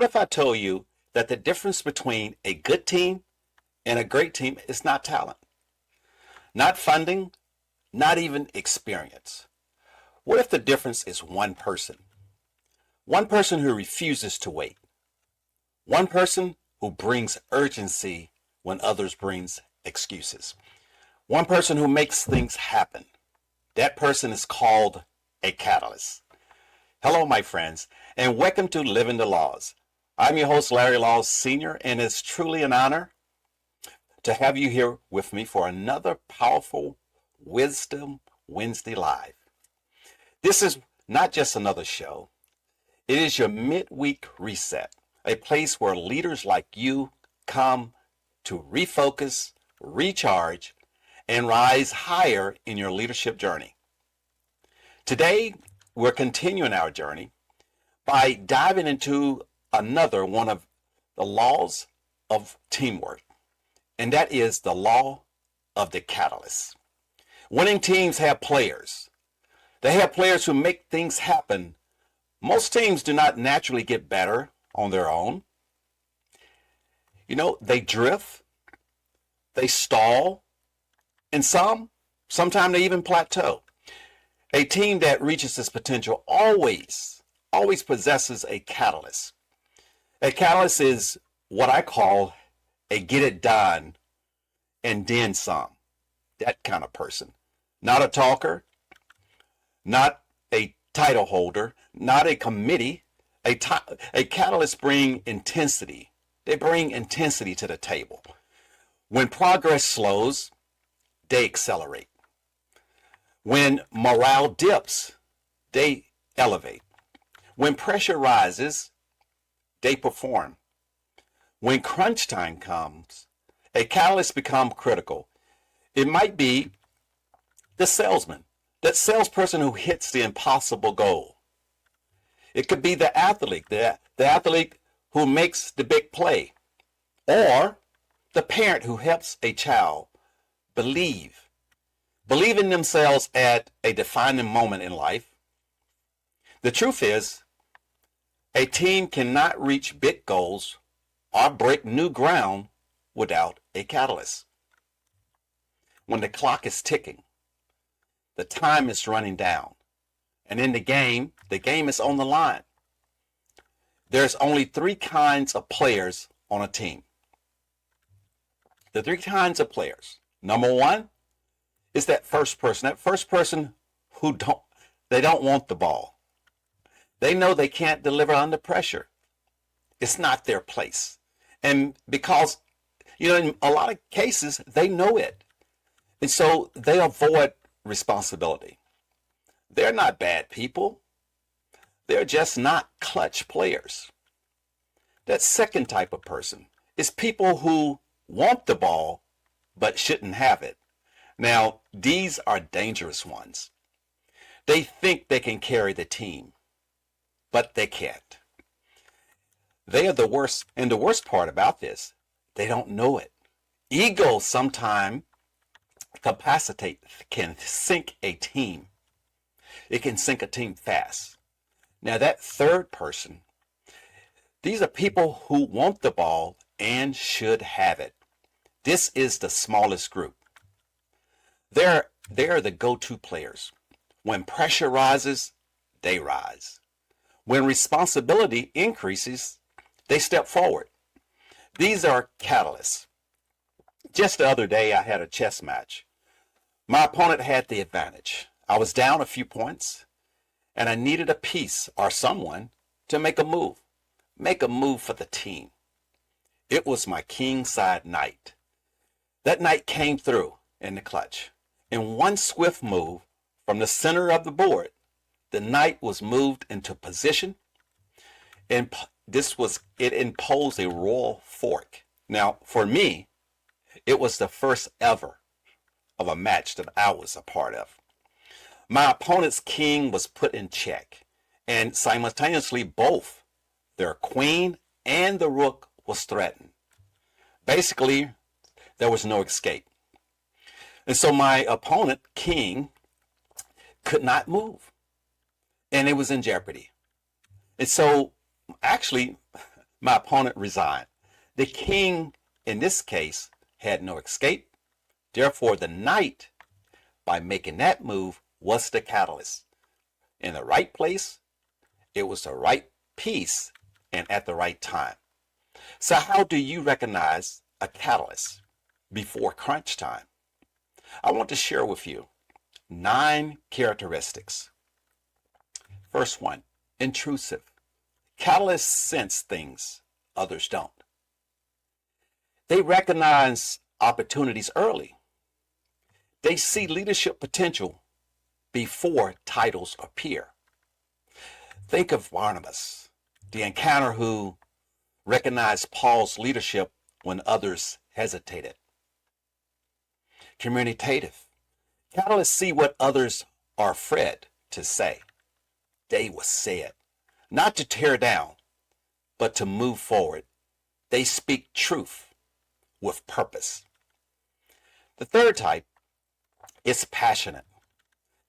What if I told you that the difference between a good team and a great team is not talent, not funding, not even experience? What if the difference is one person? One person who refuses to wait. One person who brings urgency when others brings excuses. One person who makes things happen. That person is called a catalyst. Hello, my friends, and welcome to Living the Laws. I'm your host, Larry Laws Sr., and it's truly an honor to have you here with me for another powerful Wisdom Wednesday Live. This is not just another show. It is your midweek reset, a place where leaders like you come to refocus, recharge, and rise higher in your leadership journey. Today, we're continuing our journey by diving into another one of the laws of teamwork, and that is the law of the catalyst. Winning teams have players. They have players who make things happen. Most teams do not naturally get better on their own. They drift, they stall, and sometimes they even plateau. A team that reaches its potential always possesses a catalyst. A catalyst is what I call a get it done and then some. That kind of person. Not a talker, not a title holder, not a committee. A catalyst bring intensity. They bring intensity to the table. When progress slows, they accelerate. When morale dips, they elevate. When pressure rises, they perform. When crunch time comes, a catalyst becomes critical. It might be the salesman, that salesperson who hits the impossible goal. It could be the athlete, the athlete who makes the big play, or the parent who helps a child believe in themselves at a defining moment in life. The truth is, a team cannot reach big goals or break new ground without a catalyst. When the clock is ticking, the time is running down, and in the game is on the line. There's only three kinds of players on a team. The three kinds of players. Number one is that first person who don't want the ball. They know they can't deliver under pressure. It's not their place. And because, in a lot of cases, they know it. And so they avoid responsibility. They're not bad people. They're just not clutch players. That second type of person is people who want the ball but shouldn't have it. Now, these are dangerous ones. They think they can carry the team, but they can't. They are the worst, and the worst part about this, they don't know it. Ego sometimes can sink a team. It can sink a team fast. Now that third person, these are people who want the ball and should have it. This is the smallest group. They're the go-to players. When pressure rises, they rise. When responsibility increases, they step forward. These are catalysts. Just the other day, I had a chess match. My opponent had the advantage. I was down a few points, and I needed a piece or someone to make a move for the team. It was my kingside knight. That knight came through in the clutch. In one swift move from the center of the board, the knight was moved into position, and it imposed a royal fork. Now, for me, it was the first ever of a match that I was a part of. My opponent's king was put in check, and simultaneously both their queen and the rook was threatened. Basically, there was no escape. And so my opponent, king, could not move, and it was in jeopardy. And so actually, My opponent resigned. The king, in this case, had no escape. Therefore, the knight, by making that move, was the catalyst. In the right place, it was the right piece, and at the right time. So how do you recognize a catalyst before crunch time? I want to share with you 9 characteristics. First one, intrusive. Catalysts sense things others don't. They recognize opportunities early. They see leadership potential before titles appear. Think of Barnabas, the encounter who recognized Paul's leadership when others hesitated. Communicative. Catalysts see what others are afraid to say. They will say it, not to tear down, but to move forward. They speak truth with purpose. The third type is passionate.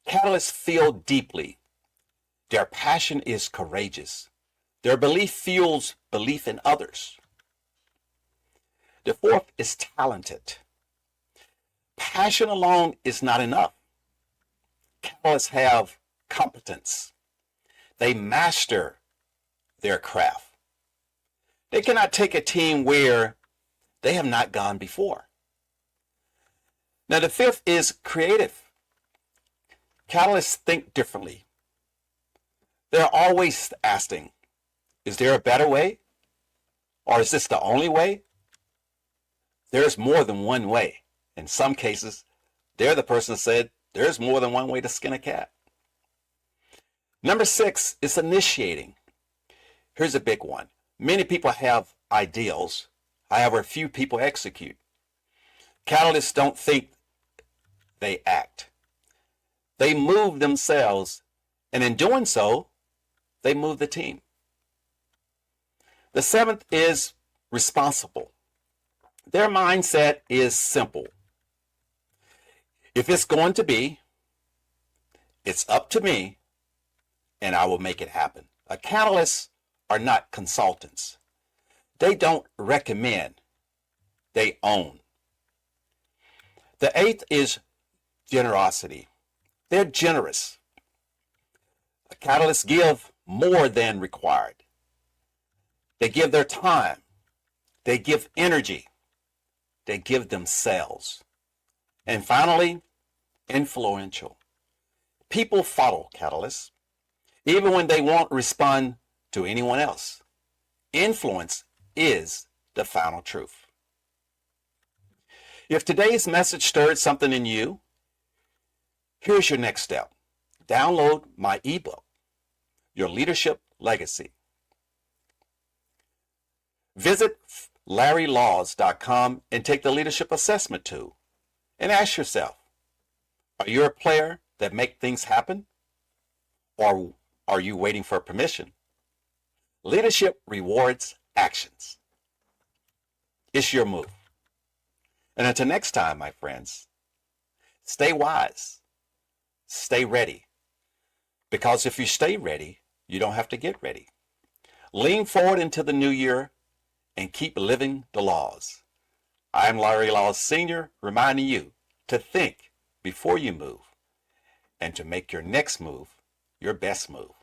Catalysts feel deeply. Their passion is courageous. Their belief fuels belief in others. The fourth is talented. Passion alone is not enough. Catalysts have competence. They master their craft. They cannot take a team where they have not gone before. Now, the fifth is creative. Catalysts think differently. They're always asking, is there a better way? Or is this the only way? There's more than one way. In some cases, they're the person that said, there's more than one way to skin a cat. Number 6 is initiating. Here's a big one. Many people have ideals. However, few people execute. Catalysts don't think, they act. They move themselves, and in doing so, they move the team. The 7th is responsible. Their mindset is simple. If it's going to be, it's up to me, and I will make it happen. Catalysts are not consultants. They don't recommend, they own. The 8th is generosity. They're generous. Catalysts give more than required. They give their time. They give energy. They give themselves. And finally, influential. People follow catalysts, even when they won't respond to anyone else. Influence is the final truth. If today's message stirred something in you, here's your next step. Download my ebook, Your Leadership Legacy. Visit LarryLaws.com and take the leadership assessment tool and ask yourself, are you a player that makes things happen? Or are you waiting for permission? Leadership rewards actions. It's your move. And until next time, my friends, stay wise, stay ready. Because if you stay ready, you don't have to get ready. Lean forward into the new year and keep living the laws. I'm Larry Laws Sr., reminding you to think before you move and to make your next move your best move.